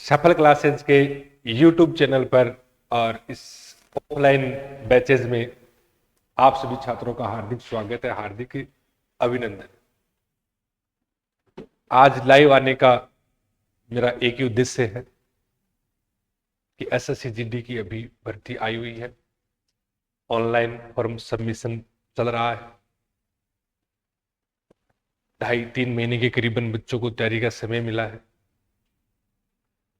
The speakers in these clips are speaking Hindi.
सफल क्लासेस के YouTube चैनल पर और इस ऑफलाइन बैचेज में आप सभी छात्रों का हार्दिक स्वागत है, हार्दिक अभिनंदन। आज लाइव आने का मेरा एक ही उद्देश्य है कि एसएससी जीडी की अभी भर्ती आई हुई है, ऑनलाइन फॉर्म सबमिशन चल रहा है। 2.5-3 महीने के करीबन बच्चों को तैयारी का समय मिला है।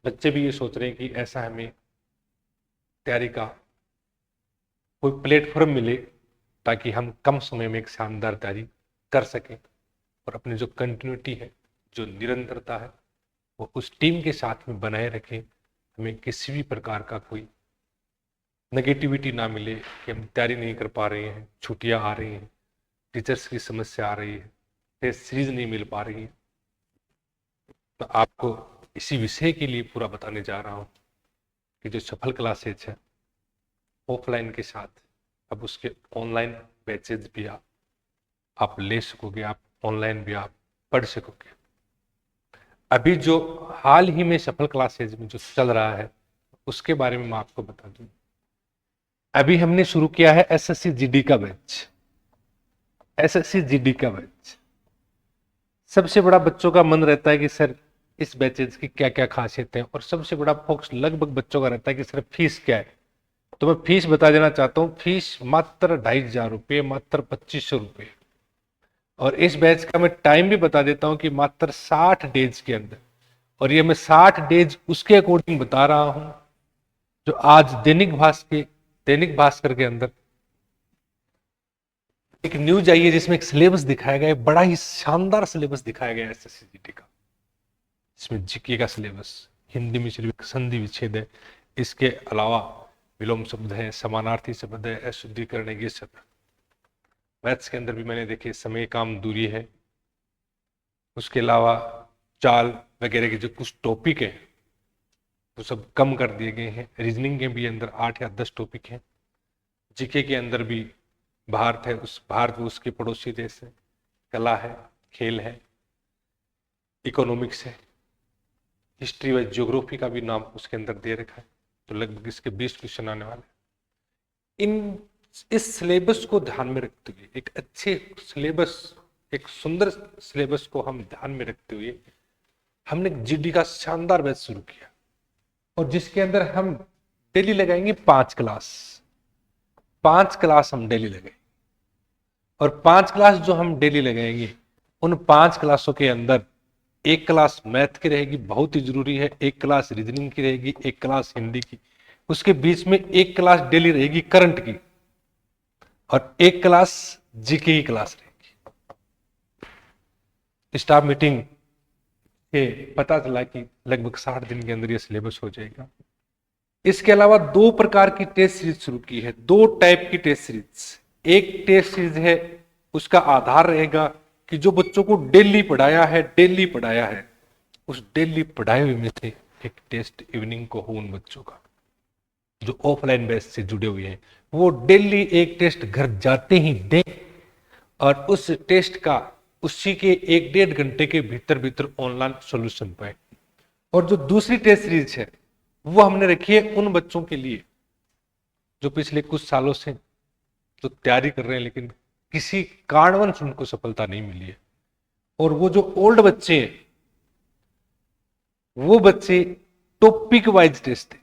बच्चे भी ये सोच रहे हैं कि ऐसा हमें तैयारी का कोई प्लेटफॉर्म मिले ताकि हम कम समय में एक शानदार तैयारी कर सकें और अपनी जो कंटिन्यूटी है, जो निरंतरता है, वो उस टीम के साथ में बनाए रखें। हमें किसी भी प्रकार का कोई नेगेटिविटी ना मिले कि हम तैयारी नहीं कर पा रहे हैं, छुट्टियां आ रही हैं, टीचर्स की समस्या आ रही है, टेस्ट सीरीज नहीं मिल पा रही है। तो आपको इसी विषय के लिए पूरा बताने जा रहा हूं कि जो सफल क्लासेज है ऑफलाइन के साथ अब उसके ऑनलाइन बैचेज भी आप ले सकोगे, आप ऑनलाइन भी आप पढ़ सकोगे। अभी जो हाल ही में सफल क्लासेज में जो चल रहा है उसके बारे में मैं आपको बता दूं। अभी हमने शुरू किया है एसएससी जीडी का बैच। एसएससी जीडी का बैच सबसे बड़ा बच्चों का मन रहता है कि सर इस बैचेज की क्या क्या खासियत है, और सबसे बड़ा फोकस लगभग बच्चों का रहता है कि सर फीस क्या है। तो मैं फीस बता देना चाहता हूँ। फीस मात्र 2,500 रुपये, मात्र 2,500 रुपये। और इस बैच का मैं टाइम भी बता देता हूँ कि मात्र 60 डेज के अंदर। और ये मैं 60 डेज उसके अकॉर्डिंग बता रहा हूँ जो आज दैनिक भास्कर के अंदर एक न्यूज आई है जिसमें एक सिलेबस दिखाया गया है, बड़ा ही शानदार सिलेबस दिखाया गया है एसएससी जीडी का। इसमें जीके का सिलेबस, हिंदी में सिर्फ संधि विच्छेद है, इसके अलावा विलोम शब्द है, समानार्थी शब्द है, अशुद्धिकरण है, ये सब। मैथ्स के अंदर भी मैंने देखे समय काम दूरी है, उसके अलावा चाल वगैरह के जो कुछ टॉपिक है वो सब कम कर दिए गए हैं। रीजनिंग के भी अंदर 8 या 10 टॉपिक हैं। जीके के अंदर भी भारत है, उस भारत उसके पड़ोसी देश है, कला है, खेल है, इकोनॉमिक्स है, हिस्ट्री व ज्योग्राफी का भी नाम उसके अंदर दे रखा है। तो लगभग इसके 20 क्वेश्चन आने वाले। इस सिलेबस को ध्यान में रखते हुए, एक अच्छे सिलेबस, एक सुंदर सिलेबस को हम ध्यान में रखते हुए हमने जीडी का शानदार बैच शुरू किया, और जिसके अंदर हम डेली लगाएंगे 5 क्लास हम डेली लगाएंगे। और 5 क्लास जो हम डेली लगाएंगे, उन 5 क्लासों के अंदर एक क्लास मैथ की रहेगी, बहुत ही जरूरी है, एक क्लास रीजनिंग की रहेगी, एक क्लास हिंदी की, उसके बीच में एक क्लास डेली रहेगी करंट की, और एक क्लास जीके की क्लास रहेगी। स्टाफ मीटिंग के पता चला कि लगभग 60 दिन के अंदर यह सिलेबस हो जाएगा। इसके अलावा 2 प्रकार की टेस्ट सीरीज शुरू की है, 2 टाइप की टेस्ट सीरीज। एक टेस्ट सीरीज है, उसका आधार रहेगा कि जो बच्चों को डेली पढ़ाया है उस डेली पढ़ाए हुए में से एक टेस्ट इवनिंग को हो उन बच्चों का जो ऑफलाइन बैच से जुड़े हुए हैं, वो डेली एक टेस्ट घर जाते ही दें, और उस टेस्ट का उसी के 1-1.5 घंटे के भीतर ऑनलाइन सॉल्यूशन पाए। और जो दूसरी टेस्ट सीरीज है वो हमने रखी है उन बच्चों के लिए जो पिछले कुछ सालों से तो तैयारी कर रहे हैं लेकिन किसी कारणवश उनको सफलता नहीं मिली है। और वो जो ओल्ड बच्चे हैं, वो बच्चे टॉपिक वाइज टेस्ट है,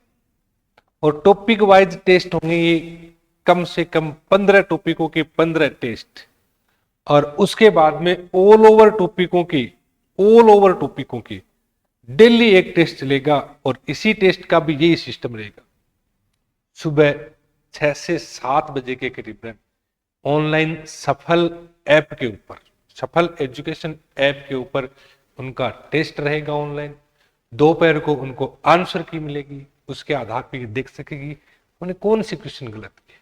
और टॉपिक वाइज टेस्ट होंगे ये कम से कम 15 टॉपिकों के 15 टेस्ट, और उसके बाद में ऑल ओवर टॉपिकों की डेली एक टेस्ट चलेगा। और इसी टेस्ट का भी यही सिस्टम रहेगा, सुबह 6 से 7 बजे के करीब ऑनलाइन सफल ऐप के ऊपर, सफल एजुकेशन ऐप के ऊपर उनका टेस्ट रहेगा ऑनलाइन। दोपहर को उनको आंसर की मिलेगी, उसके आधार पर ये देख सकेगी उन्हें कौन सी क्वेश्चन गलत किए।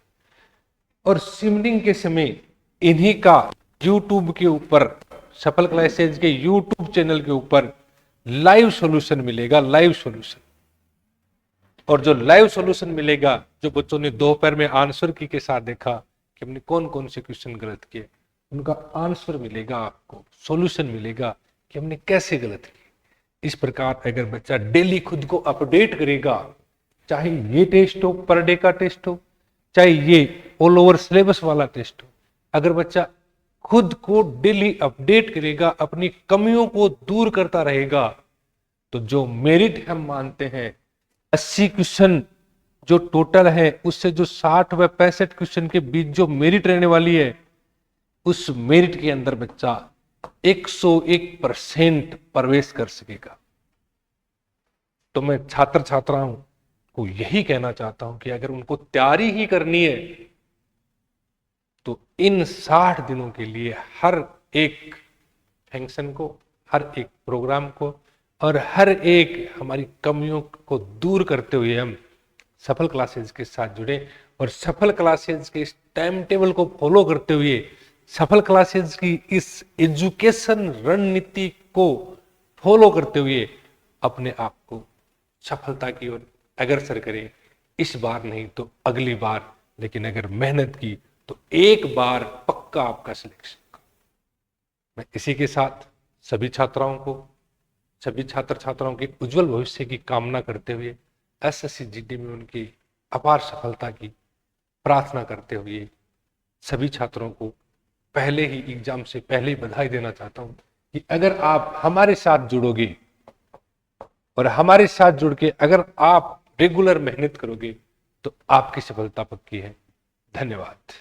और सिमरिंग के समय इन्हीं का यूट्यूब के ऊपर, सफल क्लासेज के यूट्यूब चैनल के ऊपर लाइव सॉल्यूशन मिलेगा, लाइव सॉल्यूशन। और जो लाइव सॉल्यूशन मिलेगा, जो बच्चों ने दोपहर में आंसर की के साथ देखा कि हमने कौन कौन से क्वेश्चन गलत किए, उनका आंसर मिलेगा, आपको सॉल्यूशन मिलेगा कि हमने कैसे गलत किए। इस प्रकार अगर बच्चा डेली खुद को अपडेट करेगा, चाहे ये टेस्ट हो, पर डे का टेस्ट हो, चाहे ये ऑल ओवर सिलेबस वाला टेस्ट हो, अगर बच्चा खुद को डेली अपडेट करेगा, अपनी कमियों को दूर करता रहेगा, तो जो मेरिट हम मानते हैं 80 क्वेश्चन जो टोटल है, उससे जो 60 व 65 क्वेश्चन के बीच जो मेरिट रहने वाली है, उस मेरिट के अंदर बच्चा 101% प्रवेश कर सकेगा। तो मैं छात्र छात्राओं को यही कहना चाहता हूं कि अगर उनको तैयारी ही करनी है तो इन 60 दिनों के लिए हर एक फंक्शन को, हर एक प्रोग्राम को और हर एक हमारी कमियों को दूर करते हुए हम सफल क्लासेज के साथ जुड़े और सफल क्लासेज के इस टाइम टेबल को फॉलो करते हुए सफल क्लासेज की इस एजुकेशन रणनीति को फॉलो करते हुए अपने आप को सफलता की ओर अग्रसर करें। इस बार नहीं तो अगली बार, लेकिन अगर मेहनत की तो एक बार पक्का आपका सिलेक्शन। मैं इसी के साथ सभी छात्राओं को, सभी छात्र छात्राओं के उज्जवल भविष्य की कामना करते हुए एसएससी जीडी में उनकी अपार सफलता की प्रार्थना करते हुए सभी छात्रों को पहले ही एग्जाम से पहले ही बधाई देना चाहता हूं कि अगर आप हमारे साथ जुड़ोगे और हमारे साथ जुड़ के अगर आप रेगुलर मेहनत करोगे तो आपकी सफलता पक्की है। धन्यवाद।